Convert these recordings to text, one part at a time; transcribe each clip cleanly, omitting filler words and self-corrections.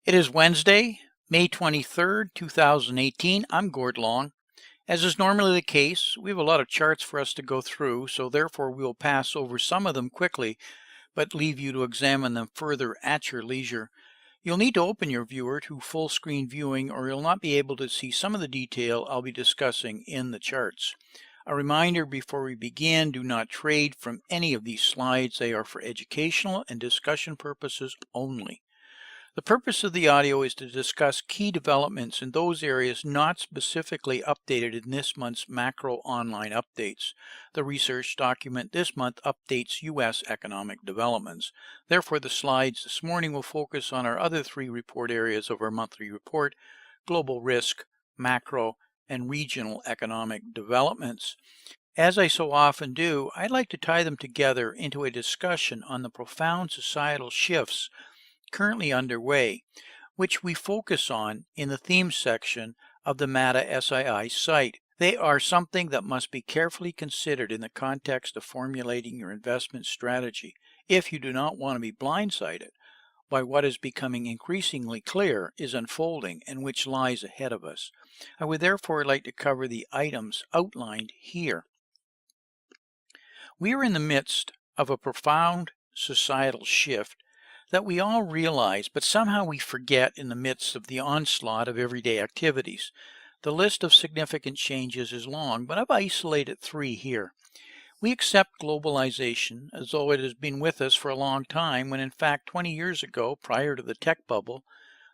It is Wednesday, May 23rd, 2018. I'm Gord Long. As is normally the case, we have a lot of charts for us to go through, so therefore we will pass over some of them quickly, but leave you to examine them further at your leisure. You'll need to open your viewer to full screen viewing or you'll not be able to see some of the detail I'll be discussing in the charts. A reminder before we begin, do not trade from any of these slides. They are for educational and discussion purposes only. The purpose of the audio is to discuss key developments in those areas not specifically updated in this month's macro online updates. The research document this month updates U.S. economic developments. Therefore, the slides this morning will focus on our other three report areas of our monthly report: global risk, macro, and regional economic developments. As I so often do, I'd like to tie them together into a discussion on the profound societal shifts currently underway, which we focus on in the themes section of the MATA SII site. They are something that must be carefully considered in the context of formulating your investment strategy if you do not want to be blindsided by what is becoming increasingly clear is unfolding and which lies ahead of us. I would therefore like to cover the items outlined here. We are in the midst of a profound societal shift that we all realize, but somehow we forget in the midst of the onslaught of everyday activities. The list of significant changes is long, but I've isolated three here. We accept globalization as though it has been with us for a long time, when in fact 20 years ago, prior to the tech bubble,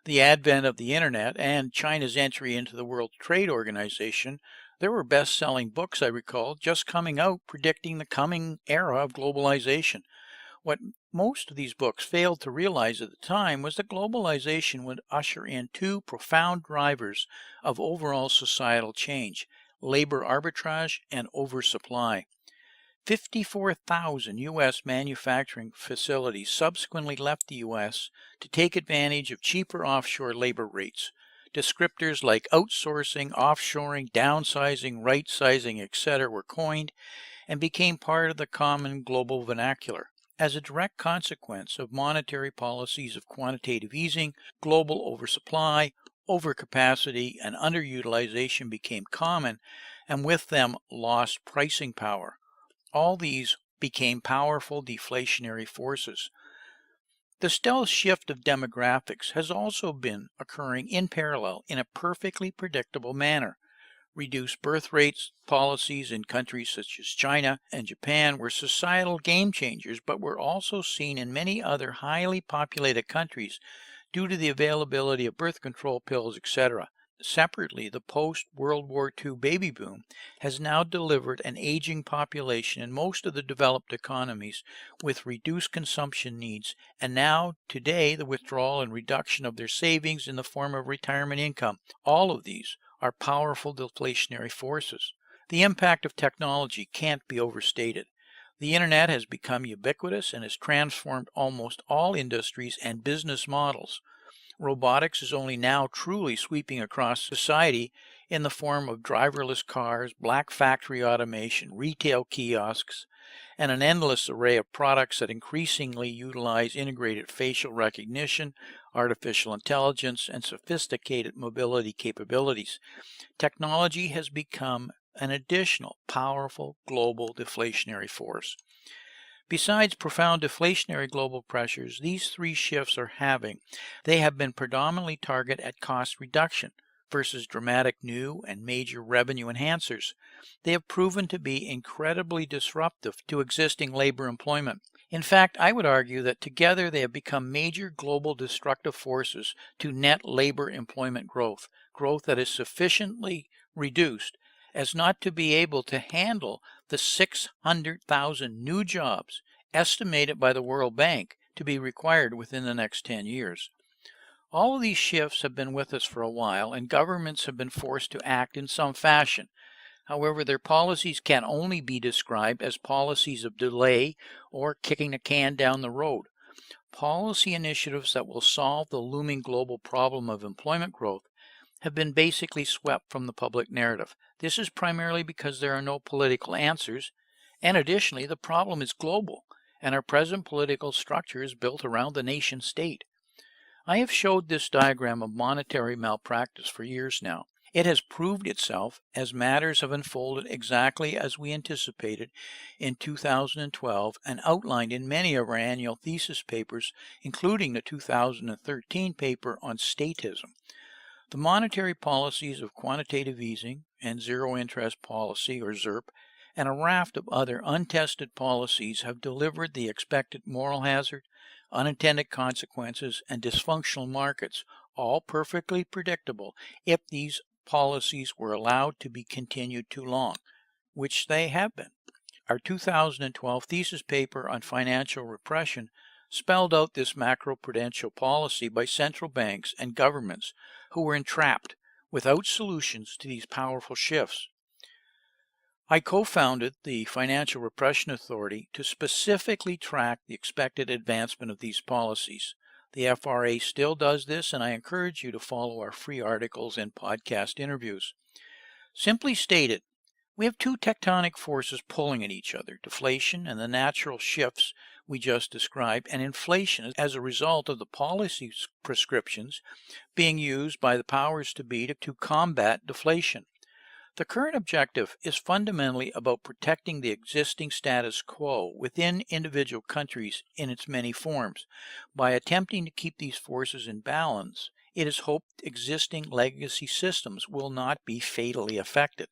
the advent of the internet, and China's entry into the World Trade Organization, there were best-selling books, I recall, just coming out predicting the coming era of globalization. What most of these books failed to realize at the time was that globalization would usher in two profound drivers of overall societal change: labor arbitrage and oversupply. 54,000 U.S. manufacturing facilities subsequently left the U.S. to take advantage of cheaper offshore labor rates. Descriptors like outsourcing, offshoring, downsizing, right-sizing, etc. were coined and became part of the common global vernacular. As a direct consequence of monetary policies of quantitative easing, global oversupply, overcapacity, and underutilization became common, and with them lost pricing power. All these became powerful deflationary forces. The stealth shift of demographics has also been occurring in parallel in a perfectly predictable manner. Reduced birth rates policies in countries such as China and Japan were societal game changers, but were also seen in many other highly populated countries due to the availability of birth control pills, etc. Separately, the post-World War II baby boom has now delivered an aging population in most of the developed economies with reduced consumption needs, and now, today, the withdrawal and reduction of their savings in the form of retirement income. All of these are powerful deflationary forces. The impact of technology can't be overstated. The internet has become ubiquitous and has transformed almost all industries and business models. Robotics is only now truly sweeping across society in the form of driverless cars, black factory automation, retail kiosks, and an endless array of products that increasingly utilize integrated facial recognition, artificial intelligence, and sophisticated mobility capabilities. Technology has become an additional powerful global deflationary force. Besides profound deflationary global pressures these three shifts are having, they have been predominantly targeted at cost reduction versus dramatic new and major revenue enhancers. They have proven to be incredibly disruptive to existing labor employment. In fact, I would argue that together they have become major global destructive forces to net labor employment growth that is sufficiently reduced as not to be able to handle the 600,000 new jobs estimated by the World Bank to be required within the next 10 years. All of these shifts have been with us for a while, and governments have been forced to act in some fashion. However, their policies can only be described as policies of delay or kicking the can down the road. Policy initiatives that will solve the looming global problem of employment growth have been basically swept from the public narrative. This is primarily because there are no political answers, and additionally, the problem is global, and our present political structure is built around the nation state. I have showed this diagram of monetary malpractice for years now. It has proved itself as matters have unfolded exactly as we anticipated in 2012 and outlined in many of our annual thesis papers, including the 2013 paper on statism. The monetary policies of quantitative easing and zero interest policy, or ZIRP, and a raft of other untested policies have delivered the expected moral hazard, unintended consequences, and dysfunctional markets, all perfectly predictable if these policies were allowed to be continued too long, which they have been. Our 2012 thesis paper on financial repression spelled out this macroprudential policy by central banks and governments who were entrapped without solutions to these powerful shifts. I co-founded the Financial Repression Authority to specifically track the expected advancement of these policies. The FRA still does this, and I encourage you to follow our free articles and podcast interviews. Simply stated, we have two tectonic forces pulling at each other, deflation and the natural shifts we just described, and inflation as a result of the policy prescriptions being used by the powers to be to combat deflation. The current objective is fundamentally about protecting the existing status quo within individual countries in its many forms. By attempting to keep these forces in balance, it is hoped existing legacy systems will not be fatally affected.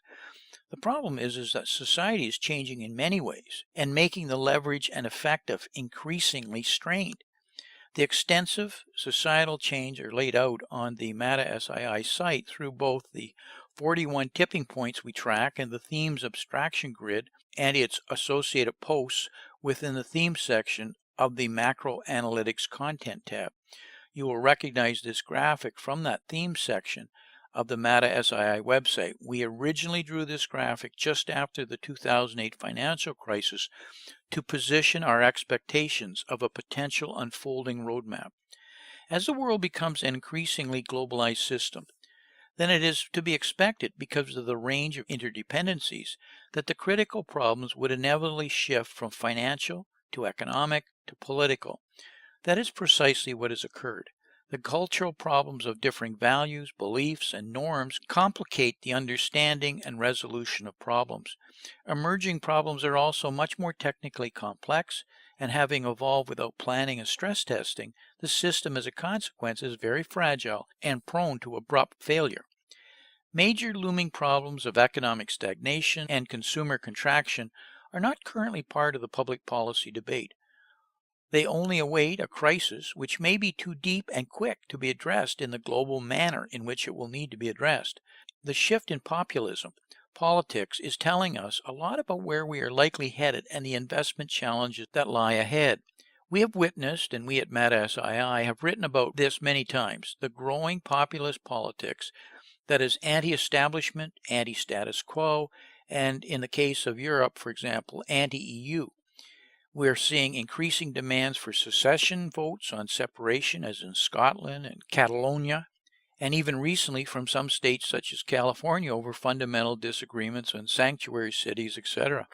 The problem is that society is changing in many ways and making the leverage and effective increasingly strained. The extensive societal change are laid out on the MATA-SII site through both the 41 tipping points we track and the themes abstraction grid and its associated posts within the theme section of the macro analytics content tab. You will recognize this graphic from that theme section of the MATA-SII website. We originally drew this graphic just after the 2008 financial crisis to position our expectations of a potential unfolding roadmap. As the world becomes an increasingly globalized system, then it is to be expected, because of the range of interdependencies, that the critical problems would inevitably shift from financial to economic to political. That is precisely what has occurred. The cultural problems of differing values, beliefs, and norms complicate the understanding and resolution of problems. Emerging problems are also much more technically complex, and having evolved without planning and stress testing, the system as a consequence is very fragile and prone to abrupt failure. Major looming problems of economic stagnation and consumer contraction are not currently part of the public policy debate. They only await a crisis which may be too deep and quick to be addressed in the global manner in which it will need to be addressed. The shift in populism politics is telling us a lot about where we are likely headed and the investment challenges that lie ahead. We have witnessed, and we at MATA-SII have written about this many times, the growing populist politics that is anti-establishment, anti-status quo, and in the case of Europe, for example, anti-EU. We are seeing increasing demands for secession votes on separation, as in Scotland and Catalonia, and even recently from some states such as California over fundamental disagreements on sanctuary cities, etc.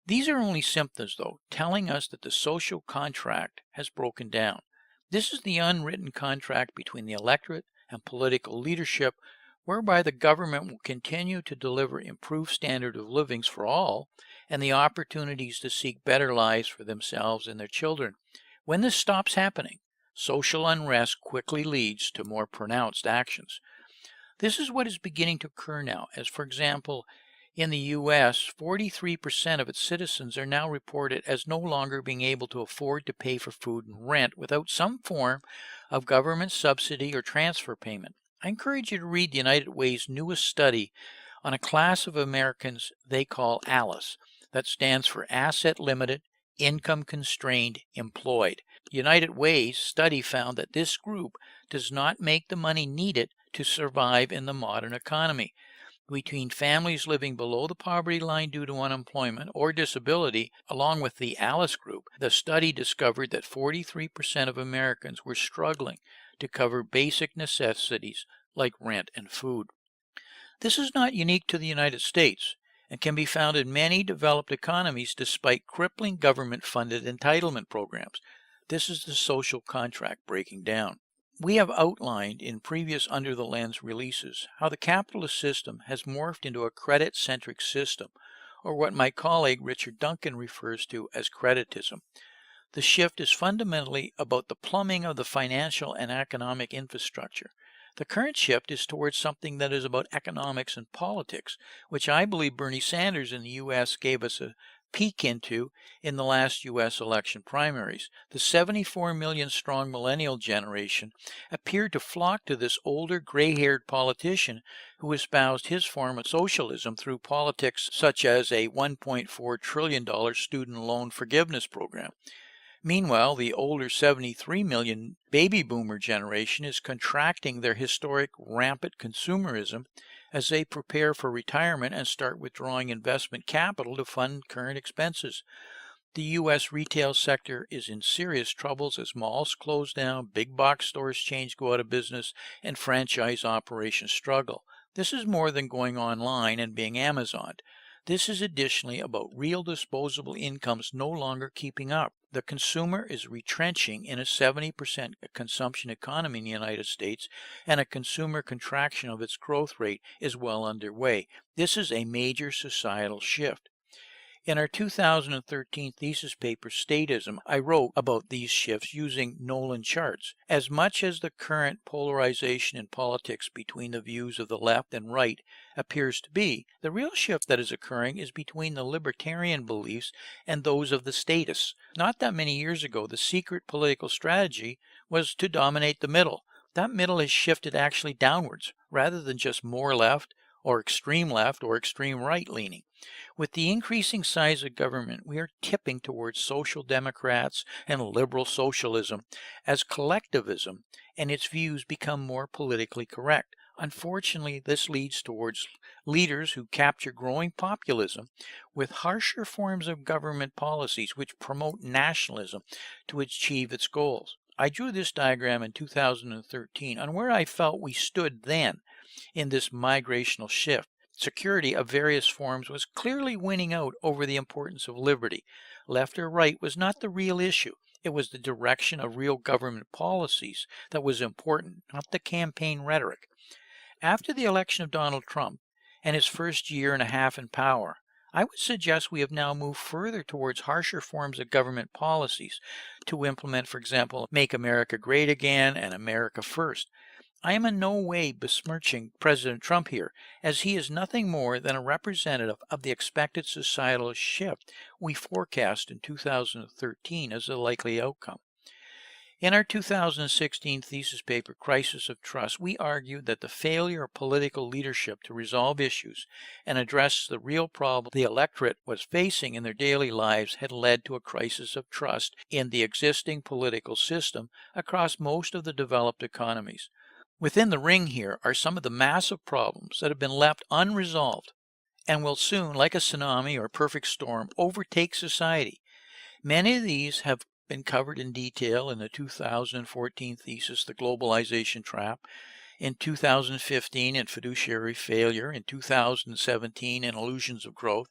These are only symptoms, though, telling us that the social contract has broken down. This is the unwritten contract between the electorate and political leadership, whereby the government will continue to deliver improved standard of livings for all and the opportunities to seek better lives for themselves and their children. When this stops happening, social unrest quickly leads to more pronounced actions. This is what is beginning to occur now, as for example, in the U.S., 43% of its citizens are now reported as no longer being able to afford to pay for food and rent without some form of government subsidy or transfer payment. I encourage you to read the United Way's newest study on a class of Americans they call ALICE, that stands for Asset Limited, Income Constrained, Employed. United Way's study found that this group does not make the money needed to survive in the modern economy. Between families living below the poverty line due to unemployment or disability, along with the ALICE group, the study discovered that 43% of Americans were struggling to cover basic necessities like rent and food. This is not unique to the United States and can be found in many developed economies despite crippling government-funded entitlement programs. This is the social contract breaking down. We have outlined in previous Under the Lens releases how the capitalist system has morphed into a credit-centric system, or what my colleague Richard Duncan refers to as creditism. The shift is fundamentally about the plumbing of the financial and economic infrastructure. The current shift is towards something that is about economics and politics, which I believe Bernie Sanders in the U.S. gave us a peek into in the last U.S. election primaries. The 74 million strong millennial generation appeared to flock to this older, gray-haired politician who espoused his form of socialism through politics such as a $1.4 trillion student loan forgiveness program. Meanwhile, the older 73 million baby boomer generation is contracting their historic rampant consumerism as they prepare for retirement and start withdrawing investment capital to fund current expenses. The U.S. retail sector is in serious troubles as malls close down, big box stores go out of business, and franchise operations struggle. This is more than going online and being Amazoned. This is additionally about real disposable incomes no longer keeping up. The consumer is retrenching in a 70% consumption economy in the United States, and a consumer contraction of its growth rate is well underway. This is a major societal shift. In our 2013 thesis paper, Statism, I wrote about these shifts using Nolan charts. As much as the current polarization in politics between the views of the left and right appears to be, the real shift that is occurring is between the libertarian beliefs and those of the statists. Not that many years ago, the secret political strategy was to dominate the middle. That middle has shifted actually downwards, rather than just more left or extreme right leaning. With the increasing size of government, we are tipping towards social democrats and liberal socialism as collectivism and its views become more politically correct. Unfortunately, this leads towards leaders who capture growing populism with harsher forms of government policies which promote nationalism to achieve its goals. I drew this diagram in 2013 on where I felt we stood then in this migrational shift. Security of various forms was clearly winning out over the importance of liberty. Left or right was not the real issue. It was the direction of real government policies that was important, not the campaign rhetoric. After the election of Donald Trump and his first year and a half in power, I would suggest we have now moved further towards harsher forms of government policies to implement, for example, Make America Great Again and America First. I am in no way besmirching President Trump here, as he is nothing more than a representative of the expected societal shift we forecast in 2013 as a likely outcome. In our 2016 thesis paper, Crisis of Trust, we argued that the failure of political leadership to resolve issues and address the real problem the electorate was facing in their daily lives had led to a crisis of trust in the existing political system across most of the developed economies. Within the ring here are some of the massive problems that have been left unresolved and will soon, like a tsunami or perfect storm, overtake society. Many of these have been covered in detail in the 2014 thesis, The Globalization Trap, in 2015 in Fiduciary Failure, in 2017 in Illusions of Growth,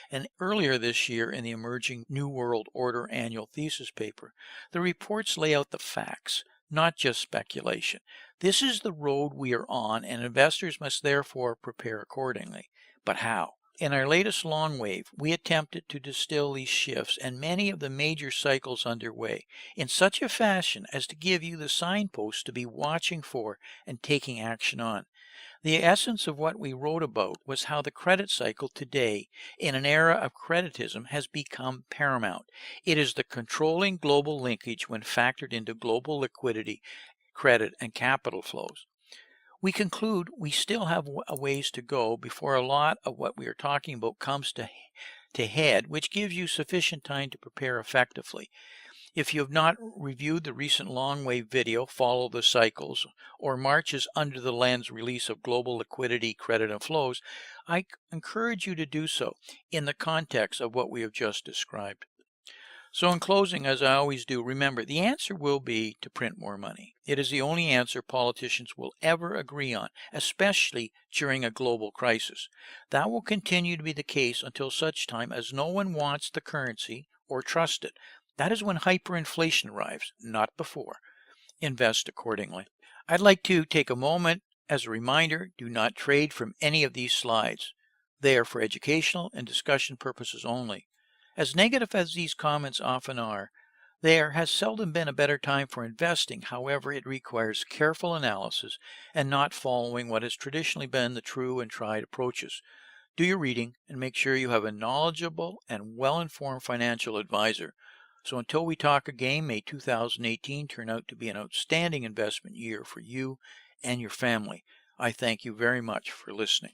and earlier this year in the Emerging New World Order annual thesis paper. The reports lay out the facts, not just speculation. This is the road we are on, and investors must therefore prepare accordingly. But how? In our latest long wave, we attempted to distill these shifts and many of the major cycles underway in such a fashion as to give you the signposts to be watching for and taking action on. The essence of what we wrote about was how the credit cycle today, in an era of creditism, has become paramount. It is the controlling global linkage when factored into global liquidity, credit, and capital flows. We conclude we still have a ways to go before a lot of what we are talking about comes to head, which gives you sufficient time to prepare effectively. If you have not reviewed the recent long wave video, Follow the Cycles, or March's Under the Lens release of Global Liquidity, Credit, and Flows, I encourage you to do so in the context of what we have just described. So in closing, as I always do, remember, the answer will be to print more money. It is the only answer politicians will ever agree on, especially during a global crisis. That will continue to be the case until such time as no one wants the currency or trusts it. That is when hyperinflation arrives, not before. Invest accordingly. I'd like to take a moment as a reminder, do not trade from any of these slides. They are for educational and discussion purposes only. As negative as these comments often are, there has seldom been a better time for investing. However, it requires careful analysis and not following what has traditionally been the true and tried approaches. Do your reading and make sure you have a knowledgeable and well-informed financial advisor. So until we talk again, may 2018 turn out to be an outstanding investment year for you and your family. I thank you very much for listening.